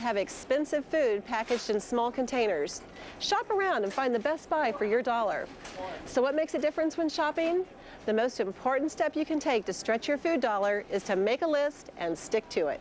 Have expensive food packaged in small containers. Shop around and find the best buy for your dollar. So what makes a difference when shopping? The most important step you can take to stretch your food dollar is to make a list and stick to it.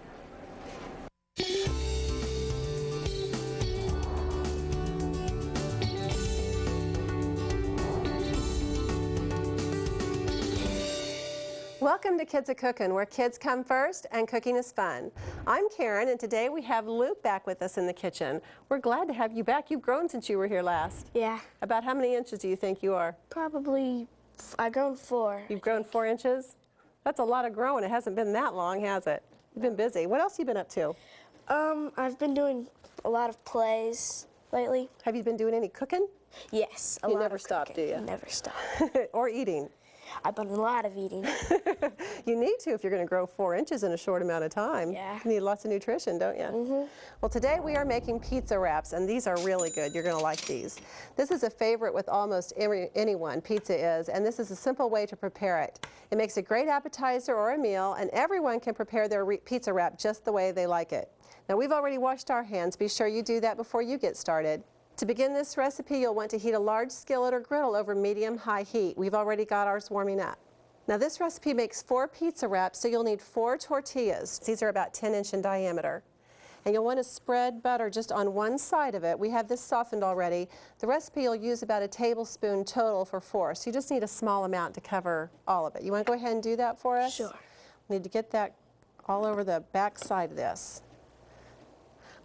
Welcome to Kids A-Cookin', where kids come first and cooking is fun. I'm Karen, and today we have Luke back with us in the kitchen. We're glad to have you back. You've grown since you were here last. Yeah. About how many inches do you think you are? Probably, I've grown 4. You've grown 4 inches? That's a lot of growing. It hasn't been that long, has it? You've been busy. What else have you been up to? I've been doing a lot of plays lately. Have you been doing any cooking? Yes, a You lot never of stop, cooking. do you? Never stop. Or eating? I've done a lot of eating. You need to if you're going to grow 4 inches in a short amount of time. Yeah. You need lots of nutrition, don't you? Mm-hmm. Well, today we are making pizza wraps, and these are really good. You're going to like these. This is a favorite with almost anyone, pizza is, and this is a simple way to prepare it. It makes a great appetizer or a meal, and everyone can prepare their pizza wrap just the way they like it. Now, we've already washed our hands. Be sure you do that before you get started. To begin this recipe, you'll want to heat a large skillet or griddle over medium-high heat. We've already got ours warming up. Now this recipe makes 4 pizza wraps, so you'll need 4 tortillas. These are about 10-inch in diameter. And you'll want to spread butter just on one side of it. We have this softened already. The recipe will use about a tablespoon total for 4, so you just need a small amount to cover all of it. You want to go ahead and do that for us? Sure. We need to get that all over the back side of this.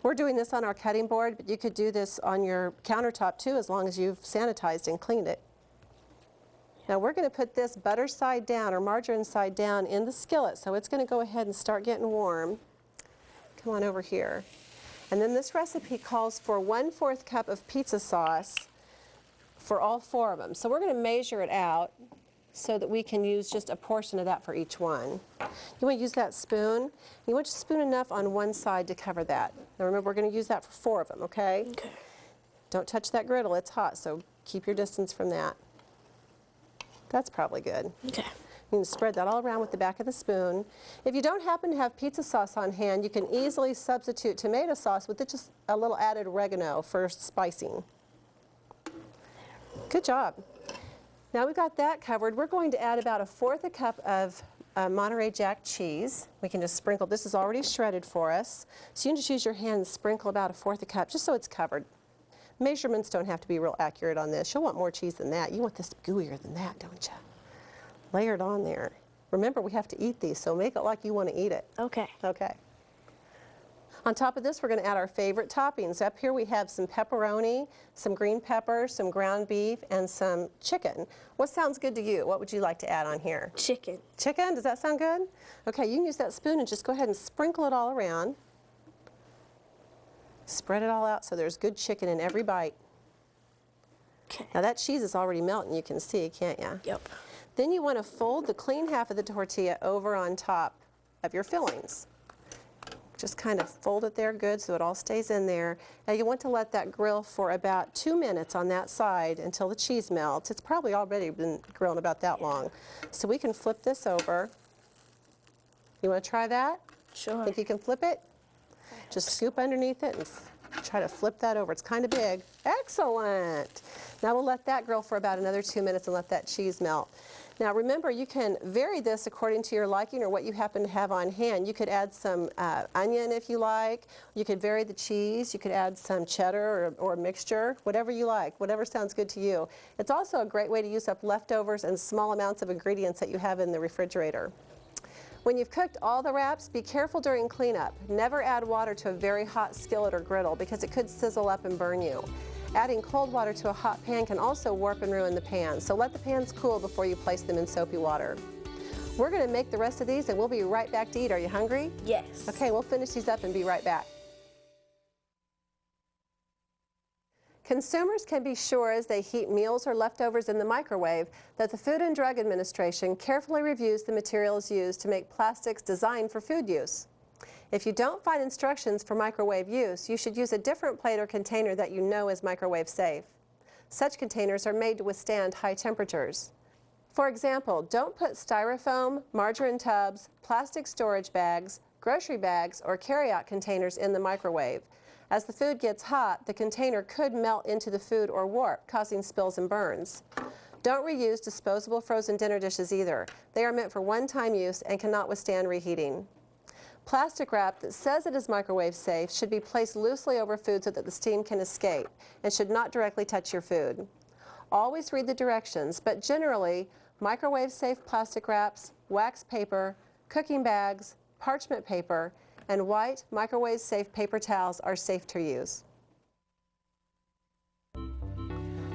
We're doing this on our cutting board, but you could do this on your countertop too, as long as you've sanitized and cleaned it. Now we're going to put this butter side down or margarine side down in the skillet, so it's going to go ahead and start getting warm. Come on over here. And then this recipe calls for 1/4 cup of pizza sauce for all 4 of them. So we're going to measure it out so that we can use just a portion of that for each one. You want to use that spoon. You want to spoon enough on one side to cover that. Now remember, we're going to use that for 4 of them, okay? Okay. Don't touch that griddle, it's hot, so keep your distance from that. That's probably good. Okay. You can spread that all around with the back of the spoon. If you don't happen to have pizza sauce on hand, you can easily substitute tomato sauce with just a little added oregano for spicing. Good job. Now we've got that covered. We're going to add about 1/4 cup of Monterey Jack cheese. We can just sprinkle. This is already shredded for us. So you can just use your hand and sprinkle about 1/4 cup just so it's covered. Measurements don't have to be real accurate on this. You'll want more cheese than that. You want this gooier than that, don't you? Layer it on there. Remember, we have to eat these, so make it like you want to eat it. Okay. Okay. On top of this, we're going to add our favorite toppings. Up here we have some pepperoni, some green pepper, some ground beef, and some chicken. What sounds good to you? What would you like to add on here? Chicken. Chicken? Does that sound good? Okay, you can use that spoon and just go ahead and sprinkle it all around. Spread it all out so there's good chicken in every bite. Okay. Now that cheese is already melting, you can see, can't you? Yep. Then you want to fold the clean half of the tortilla over on top of your fillings. Just kind of fold it there good so it all stays in there. Now you want to let that grill for about 2 minutes on that side until the cheese melts. It's probably already been grilling about that long. So we can flip this over. You want to try that? Sure. Think you can flip it? Just scoop underneath it and try to flip that over. It's kind of big. Excellent. Now we'll let that grill for about another 2 minutes and let that cheese melt. Now remember, you can vary this according to your liking or what you happen to have on hand. You could add some onion if you like. You could vary the cheese. You could add some cheddar or a mixture, whatever you like, whatever sounds good to you. It's also a great way to use up leftovers and small amounts of ingredients that you have in the refrigerator. When you've cooked all the wraps, be careful during cleanup. Never add water to a very hot skillet or griddle because it could sizzle up and burn you. Adding cold water to a hot pan can also warp and ruin the pan, so let the pans cool before you place them in soapy water. We're going to make the rest of these and we'll be right back to eat. Are you hungry? Yes. Okay, we'll finish these up and be right back. Consumers can be sure as they heat meals or leftovers in the microwave that the Food and Drug Administration carefully reviews the materials used to make plastics designed for food use. If you don't find instructions for microwave use, you should use a different plate or container that you know is microwave safe. Such containers are made to withstand high temperatures. For example, don't put styrofoam, margarine tubs, plastic storage bags, grocery bags, or carry-out containers in the microwave. As the food gets hot, the container could melt into the food or warp, causing spills and burns. Don't reuse disposable frozen dinner dishes either. They are meant for one-time use and cannot withstand reheating. Plastic wrap that says it is microwave safe should be placed loosely over food so that the steam can escape and should not directly touch your food. Always read the directions, but generally, microwave safe plastic wraps, wax paper, cooking bags, parchment paper, and white microwave safe paper towels are safe to use.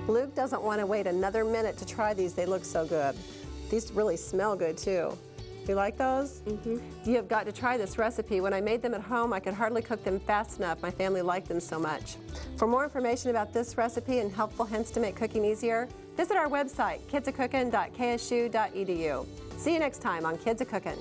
Luke doesn't want to wait another minute to try these. They look so good. These really smell good too. You like those? Mm-hmm. You have got to try this recipe. When I made them at home, I could hardly cook them fast enough. My family liked them so much. For more information about this recipe and helpful hints to make cooking easier, visit our website, kidsacookin.ksu.edu. See you next time on Kids A Cookin'.